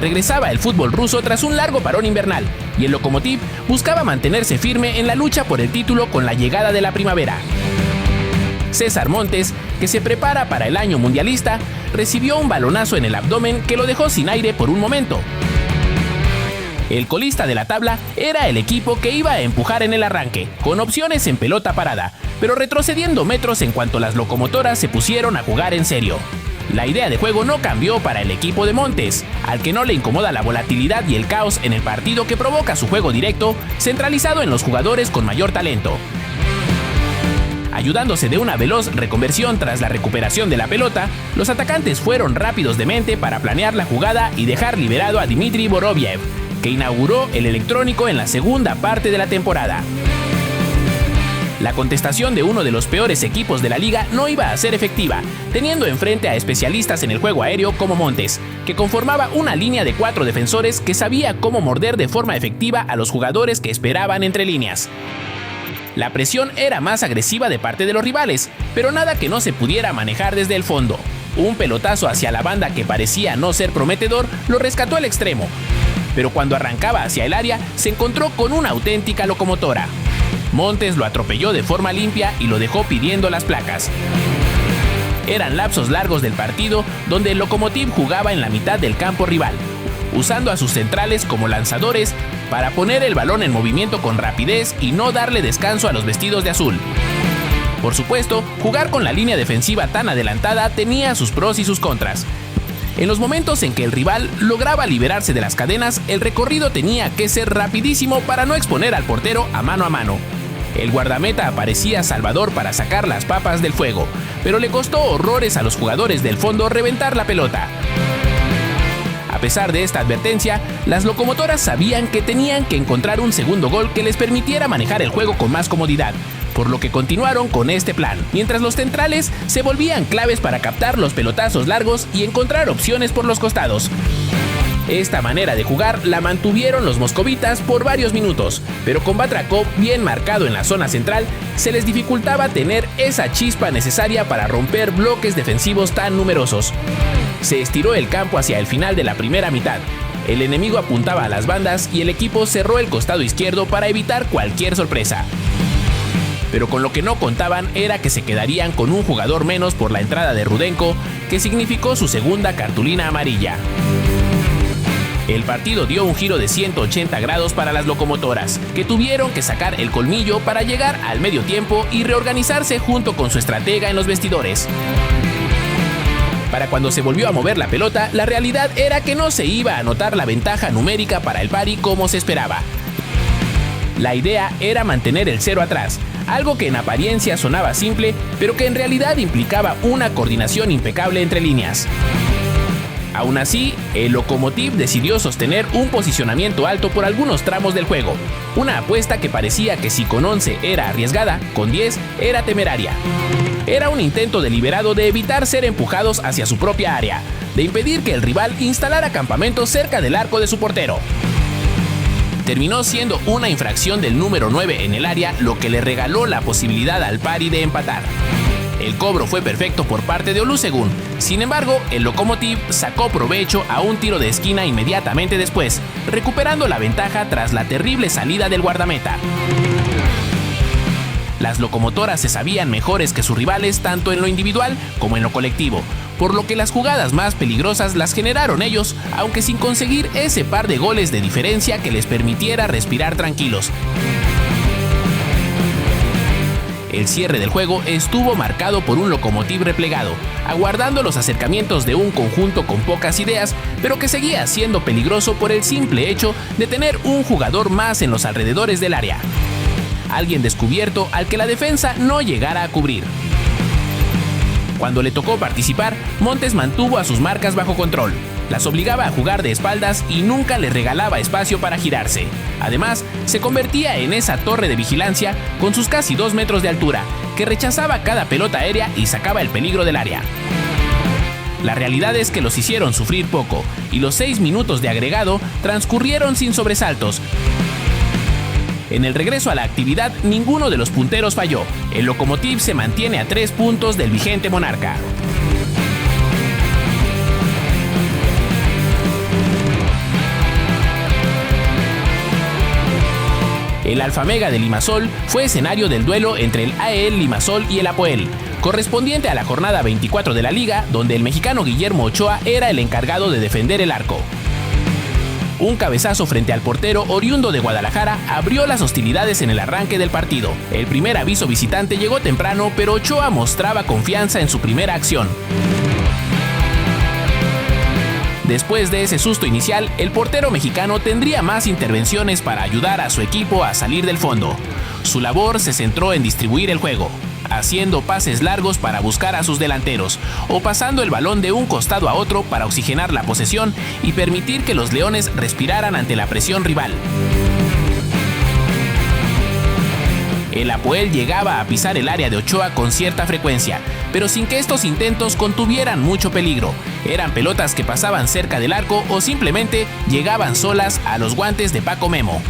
regresaba el fútbol ruso tras un largo parón invernal, y el Lokomotiv buscaba mantenerse firme en la lucha por el título con la llegada de la primavera. César Montes, que se prepara para el año mundialista, recibió un balonazo en el abdomen que lo dejó sin aire por un momento. El colista de la tabla era el equipo que iba a empujar en el arranque, con opciones en pelota parada, pero retrocediendo metros en cuanto las locomotoras se pusieron a jugar en serio. La idea de juego no cambió para el equipo de Montes, al que no le incomoda la volatilidad y el caos en el partido que provoca su juego directo, centralizado en los jugadores con mayor talento. Ayudándose de una veloz reconversión tras la recuperación de la pelota, los atacantes fueron rápidos de mente para planear la jugada y dejar liberado a Dmitry Vorobyev, que inauguró el electrónico en la segunda parte de la temporada. La contestación de uno de los peores equipos de la liga no iba a ser efectiva, teniendo enfrente a especialistas en el juego aéreo como Montes, que conformaba una línea de 4 defensores que sabía cómo morder de forma efectiva a los jugadores que esperaban entre líneas. La presión era más agresiva de parte de los rivales, pero nada que no se pudiera manejar desde el fondo. Un pelotazo hacia la banda que parecía no ser prometedor lo rescató el extremo, pero cuando arrancaba hacia el área se encontró con una auténtica locomotora. Montes lo atropelló de forma limpia y lo dejó pidiendo las placas. Eran lapsos largos del partido donde el Lokomotiv jugaba en la mitad del campo rival, usando a sus centrales como lanzadores para poner el balón en movimiento con rapidez y no darle descanso a los vestidos de azul. Por supuesto, jugar con la línea defensiva tan adelantada tenía sus pros y sus contras. En los momentos en que el rival lograba liberarse de las cadenas, el recorrido tenía que ser rapidísimo para no exponer al portero a mano. El guardameta aparecía salvador para sacar las papas del fuego, pero le costó horrores a los jugadores del fondo reventar la pelota. A pesar de esta advertencia, las locomotoras sabían que tenían que encontrar un segundo gol que les permitiera manejar el juego con más comodidad, por lo que continuaron con este plan, mientras los centrales se volvían claves para captar los pelotazos largos y encontrar opciones por los costados. Esta manera de jugar la mantuvieron los moscovitas por varios minutos, pero con Batrakov bien marcado en la zona central, se les dificultaba tener esa chispa necesaria para romper bloques defensivos tan numerosos. Se estiró el campo hacia el final de la primera mitad. El enemigo apuntaba a las bandas y el equipo cerró el costado izquierdo para evitar cualquier sorpresa. Pero con lo que no contaban era que se quedarían con un jugador menos por la entrada de Rudenko, que significó su segunda cartulina amarilla. El partido dio un giro de 180 grados para las locomotoras, que tuvieron que sacar el colmillo para llegar al medio tiempo y reorganizarse junto con su estratega en los vestidores. Para cuando se volvió a mover la pelota, la realidad era que no se iba a notar la ventaja numérica para el Pari como se esperaba. La idea era mantener el 0 atrás, algo que en apariencia sonaba simple, pero que en realidad implicaba una coordinación impecable entre líneas. Aún así, el Lokomotiv decidió sostener un posicionamiento alto por algunos tramos del juego, una apuesta que parecía que si con 11 era arriesgada, con 10 era temeraria. Era un intento deliberado de evitar ser empujados hacia su propia área, de impedir que el rival instalara campamento cerca del arco de su portero. Terminó siendo una infracción del número 9 en el área, lo que le regaló la posibilidad al Pari de empatar. El cobro fue perfecto por parte de Olusegun. Sin embargo, el Lokomotiv sacó provecho a un tiro de esquina inmediatamente después, recuperando la ventaja tras la terrible salida del guardameta. Las locomotoras se sabían mejores que sus rivales tanto en lo individual como en lo colectivo, por lo que las jugadas más peligrosas las generaron ellos, aunque sin conseguir ese par de goles de diferencia que les permitiera respirar tranquilos. El cierre del juego estuvo marcado por un Lokomotiv replegado, aguardando los acercamientos de un conjunto con pocas ideas, pero que seguía siendo peligroso por el simple hecho de tener un jugador más en los alrededores del área. Alguien descubierto al que la defensa no llegara a cubrir. Cuando le tocó participar, Montes mantuvo a sus marcas bajo control, las obligaba a jugar de espaldas y nunca les regalaba espacio para girarse. Además, se convertía en esa torre de vigilancia con sus casi 2 metros de altura, que rechazaba cada pelota aérea y sacaba el peligro del área. La realidad es que los hicieron sufrir poco, y los 6 minutos de agregado transcurrieron sin sobresaltos. En el regreso a la actividad, ninguno de los punteros falló. El Lokomotiv se mantiene a 3 puntos del vigente monarca. El Alfa Mega de Limassol fue escenario del duelo entre el AEL Limassol y el Apoel, correspondiente a la jornada 24 de la liga, donde el mexicano Guillermo Ochoa era el encargado de defender el arco. Un cabezazo frente al portero oriundo de Guadalajara abrió las hostilidades en el arranque del partido. El primer aviso visitante llegó temprano, pero Ochoa mostraba confianza en su primera acción. Después de ese susto inicial, el portero mexicano tendría más intervenciones para ayudar a su equipo a salir del fondo. Su labor se centró en distribuir el juego, haciendo pases largos para buscar a sus delanteros, o pasando el balón de un costado a otro para oxigenar la posesión y permitir que los leones respiraran ante la presión rival. El Apoel llegaba a pisar el área de Ochoa con cierta frecuencia, pero sin que estos intentos contuvieran mucho peligro. Eran pelotas que pasaban cerca del arco o simplemente llegaban solas a los guantes de Paco Memo.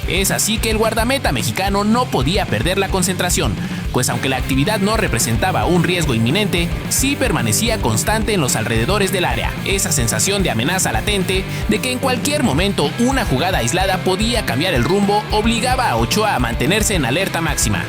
Es así que el guardameta mexicano no podía perder la concentración, pues aunque la actividad no representaba un riesgo inminente, sí permanecía constante en los alrededores del área. Esa sensación de amenaza latente, de que en cualquier momento una jugada aislada podía cambiar el rumbo, obligaba a Ochoa a mantenerse en alerta máxima.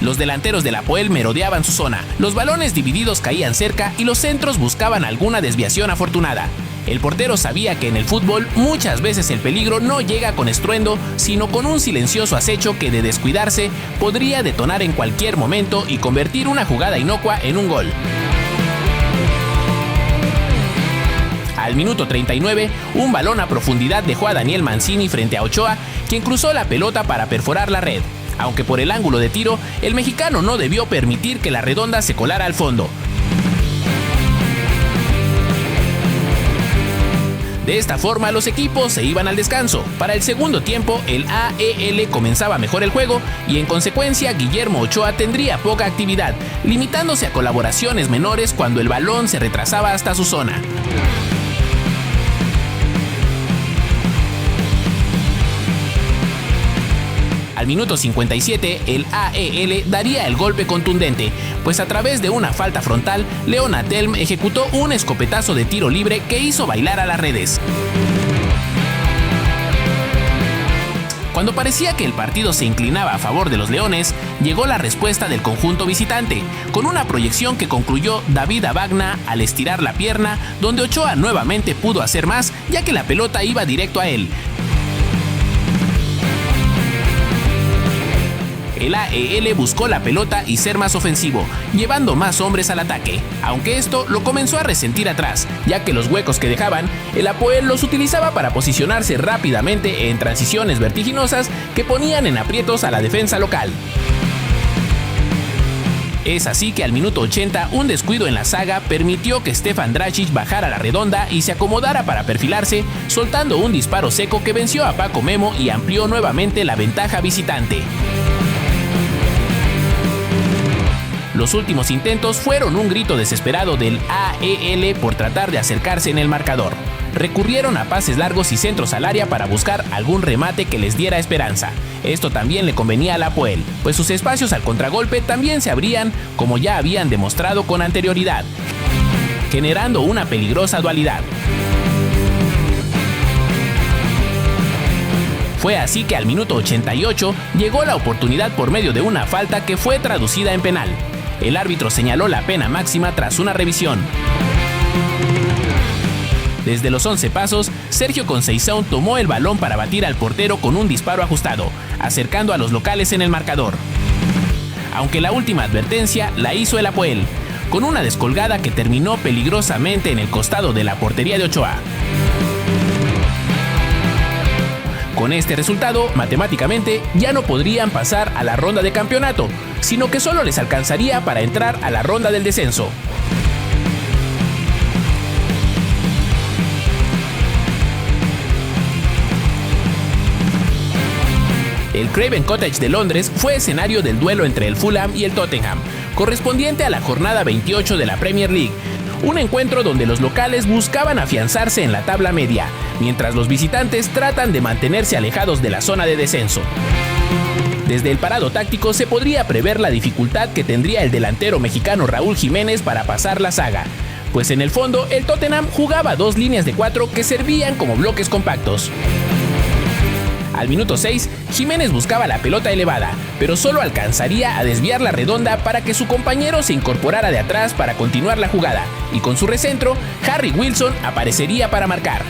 Los delanteros del Apoel merodeaban su zona, los balones divididos caían cerca y los centros buscaban alguna desviación afortunada. El portero sabía que en el fútbol muchas veces el peligro no llega con estruendo, sino con un silencioso acecho que de descuidarse podría detonar en cualquier momento y convertir una jugada inocua en un gol. Al minuto 39, un balón a profundidad dejó a Daniel Mancini frente a Ochoa, quien cruzó la pelota para perforar la red. Aunque por el ángulo de tiro, el mexicano no debió permitir que la redonda se colara al fondo. De esta forma, los equipos se iban al descanso. Para el segundo tiempo, el AEL comenzaba mejor el juego y en consecuencia Guillermo Ochoa tendría poca actividad, limitándose a colaboraciones menores cuando el balón se retrasaba hasta su zona. Al minuto 57, el AEL daría el golpe contundente, pues a través de una falta frontal, Leon Atelm ejecutó un escopetazo de tiro libre que hizo bailar a las redes. Cuando parecía que el partido se inclinaba a favor de los Leones, llegó la respuesta del conjunto visitante, con una proyección que concluyó David Abagna al estirar la pierna, donde Ochoa nuevamente pudo hacer más, ya que la pelota iba directo a él. El AEL buscó la pelota y ser más ofensivo, llevando más hombres al ataque, aunque esto lo comenzó a resentir atrás, ya que los huecos que dejaban, el Apoel los utilizaba para posicionarse rápidamente en transiciones vertiginosas que ponían en aprietos a la defensa local. Es así que al minuto 80, un descuido en la zaga permitió que Stefan Dragic bajara la redonda y se acomodara para perfilarse, soltando un disparo seco que venció a Paco Memo y amplió nuevamente la ventaja visitante. Los últimos intentos fueron un grito desesperado del AEL por tratar de acercarse en el marcador. Recurrieron a pases largos y centros al área para buscar algún remate que les diera esperanza. Esto también le convenía al Apoel, pues sus espacios al contragolpe también se abrían, como ya habían demostrado con anterioridad, generando una peligrosa dualidad. Fue así que al minuto 88 llegó la oportunidad por medio de una falta que fue traducida en penal. El árbitro señaló la pena máxima tras una revisión. Desde los 11 pasos, Sergio Conceição tomó el balón para batir al portero con un disparo ajustado, acercando a los locales en el marcador. Aunque la última advertencia la hizo el Apoel, con una descolgada que terminó peligrosamente en el costado de la portería de Ochoa. Con este resultado, matemáticamente, ya no podrían pasar a la ronda de campeonato, sino que solo les alcanzaría para entrar a la ronda del descenso. El Craven Cottage de Londres fue escenario del duelo entre el Fulham y el Tottenham, correspondiente a la jornada 28 de la Premier League. Un encuentro donde los locales buscaban afianzarse en la tabla media, mientras los visitantes tratan de mantenerse alejados de la zona de descenso. Desde el parado táctico se podría prever la dificultad que tendría el delantero mexicano Raúl Jiménez para pasar la saga, pues en el fondo el Tottenham jugaba 2 líneas de 4 que servían como bloques compactos. Al minuto 6, Jiménez buscaba la pelota elevada, pero solo alcanzaría a desviar la redonda para que su compañero se incorporara de atrás para continuar la jugada, y con su recentro, Harry Wilson aparecería para marcar.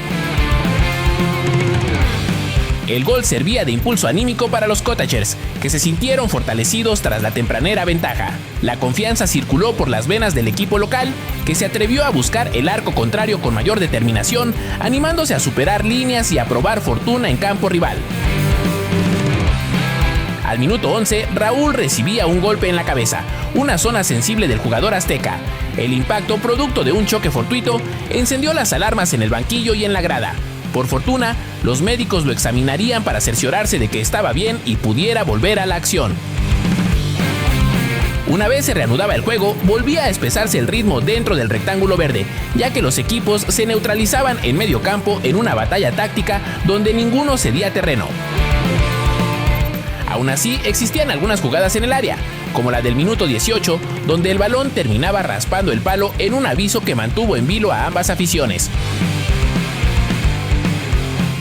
El gol servía de impulso anímico para los Cottagers, que se sintieron fortalecidos tras la tempranera ventaja. La confianza circuló por las venas del equipo local, que se atrevió a buscar el arco contrario con mayor determinación, animándose a superar líneas y a probar fortuna en campo rival. Al minuto 11, Raúl recibía un golpe en la cabeza, una zona sensible del jugador azteca. El impacto, producto de un choque fortuito, encendió las alarmas en el banquillo y en la grada. Por fortuna, los médicos lo examinarían para cerciorarse de que estaba bien y pudiera volver a la acción. Una vez se reanudaba el juego, volvía a espesarse el ritmo dentro del rectángulo verde, ya que los equipos se neutralizaban en medio campo en una batalla táctica donde ninguno cedía terreno. Aún así, existían algunas jugadas en el área, como la del minuto 18, donde el balón terminaba raspando el palo en un aviso que mantuvo en vilo a ambas aficiones.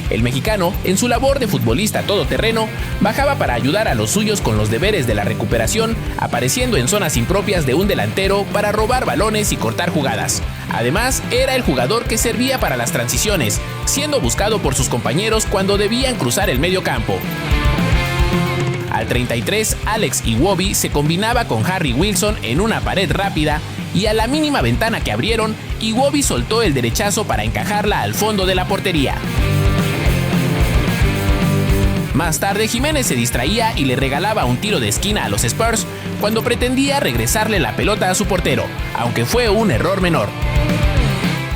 El mexicano, en su labor de futbolista todoterreno, bajaba para ayudar a los suyos con los deberes de la recuperación, apareciendo en zonas impropias de un delantero para robar balones y cortar jugadas. Además, era el jugador que servía para las transiciones, siendo buscado por sus compañeros cuando debían cruzar el medio campo. Al 33, Alex Iwobi se combinaba con Harry Wilson en una pared rápida y a la mínima ventana que abrieron, Iwobi soltó el derechazo para encajarla al fondo de la portería. Más tarde, Jiménez se distraía y le regalaba un tiro de esquina a los Spurs cuando pretendía regresarle la pelota a su portero, aunque fue un error menor,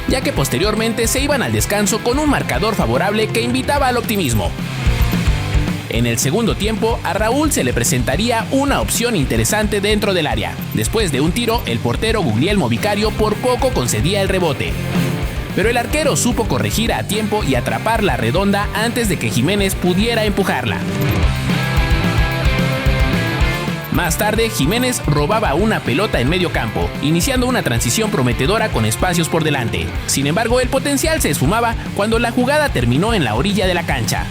ya que posteriormente se iban al descanso con un marcador favorable que invitaba al optimismo. En el segundo tiempo, a Raúl se le presentaría una opción interesante dentro del área. Después de un tiro, el portero Guglielmo Vicario por poco concedía el rebote, pero el arquero supo corregir a tiempo y atrapar la redonda antes de que Jiménez pudiera empujarla. Más tarde, Jiménez robaba una pelota en medio campo, iniciando una transición prometedora con espacios por delante. Sin embargo, el potencial se esfumaba cuando la jugada terminó en la orilla de la cancha.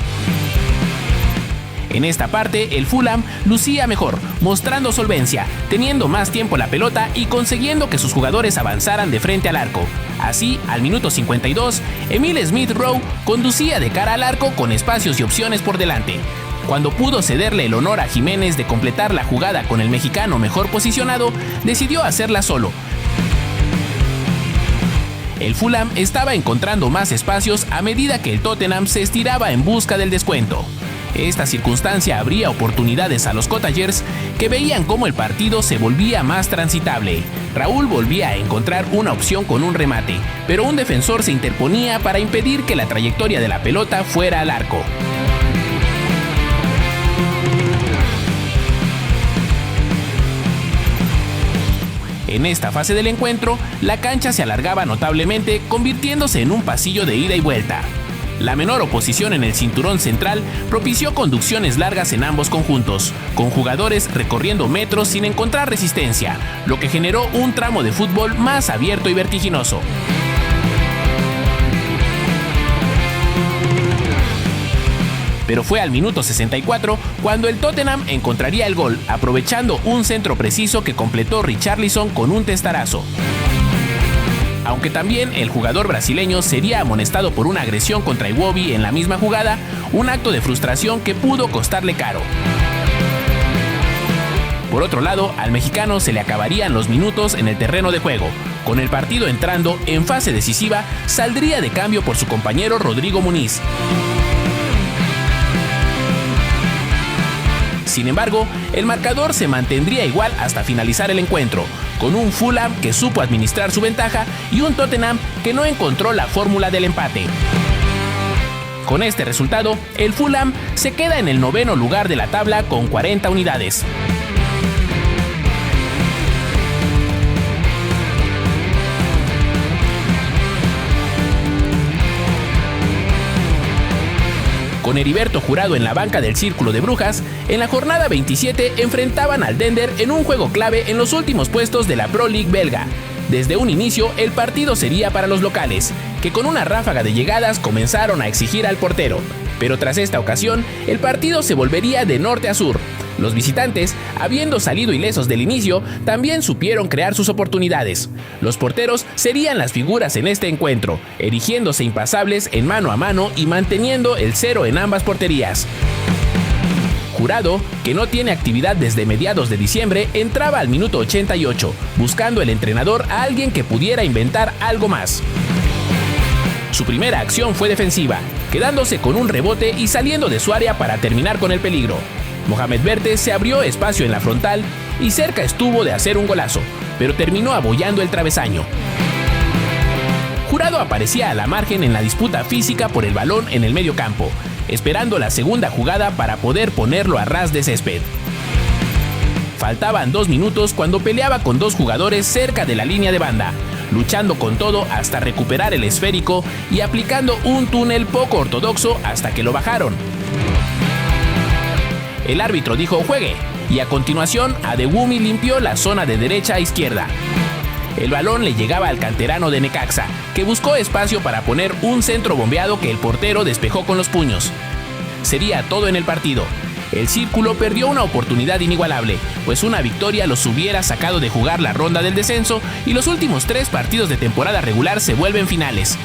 En esta parte, el Fulham lucía mejor, mostrando solvencia, teniendo más tiempo la pelota y consiguiendo que sus jugadores avanzaran de frente al arco. Así, al minuto 52, Emile Smith Rowe conducía de cara al arco con espacios y opciones por delante. Cuando pudo cederle el honor a Jiménez de completar la jugada con el mexicano mejor posicionado, decidió hacerla solo. El Fulham estaba encontrando más espacios a medida que el Tottenham se estiraba en busca del descuento. Esta circunstancia abría oportunidades a los Cottagers, que veían cómo el partido se volvía más transitable. Raúl volvía a encontrar una opción con un remate, pero un defensor se interponía para impedir que la trayectoria de la pelota fuera al arco. En esta fase del encuentro, la cancha se alargaba notablemente, convirtiéndose en un pasillo de ida y vuelta. La menor oposición en el cinturón central propició conducciones largas en ambos conjuntos, con jugadores recorriendo metros sin encontrar resistencia, lo que generó un tramo de fútbol más abierto y vertiginoso. Pero fue al minuto 64 cuando el Tottenham encontraría el gol, aprovechando un centro preciso que completó Richarlison con un testarazo. Aunque también el jugador brasileño sería amonestado por una agresión contra Iwobi en la misma jugada, un acto de frustración que pudo costarle caro. Por otro lado, al mexicano se le acabarían los minutos en el terreno de juego. Con el partido entrando en fase decisiva, saldría de cambio por su compañero Rodrigo Muniz. Sin embargo, el marcador se mantendría igual hasta finalizar el encuentro, con un Fulham que supo administrar su ventaja y un Tottenham que no encontró la fórmula del empate. Con este resultado, el Fulham se queda en el 9º lugar de la tabla con 40 unidades. Con Heriberto Jurado en la banca del Círculo de Brujas, en la jornada 27 enfrentaban al Dender en un juego clave en los últimos puestos de la Pro League belga. Desde un inicio, el partido sería para los locales, que con una ráfaga de llegadas comenzaron a exigir al portero. Pero tras esta ocasión, el partido se volvería de norte a sur. Los visitantes, habiendo salido ilesos del inicio, también supieron crear sus oportunidades. Los porteros serían las figuras en este encuentro, erigiéndose impasables en mano a mano y manteniendo el cero en ambas porterías. Jurado, que no tiene actividad desde mediados de diciembre, entraba al minuto 88, buscando el entrenador a alguien que pudiera inventar algo más. Su primera acción fue defensiva, quedándose con un rebote y saliendo de su área para terminar con el peligro. Mohamed Verte se abrió espacio en la frontal y cerca estuvo de hacer un golazo, pero terminó abollando el travesaño. Jurado aparecía a la margen en la disputa física por el balón en el medio campo, esperando la segunda jugada para poder ponerlo a ras de césped. Faltaban 2 minutos cuando peleaba con 2 jugadores cerca de la línea de banda, luchando con todo hasta recuperar el esférico y aplicando un túnel poco ortodoxo hasta que lo bajaron. El árbitro dijo juegue, y a continuación Adewumi limpió la zona de derecha a izquierda. El balón le llegaba al canterano de Necaxa, que buscó espacio para poner un centro bombeado que el portero despejó con los puños. Sería todo en el partido. El Círculo perdió una oportunidad inigualable, pues una victoria los hubiera sacado de jugar la ronda del descenso y los últimos 3 partidos de temporada regular se vuelven finales.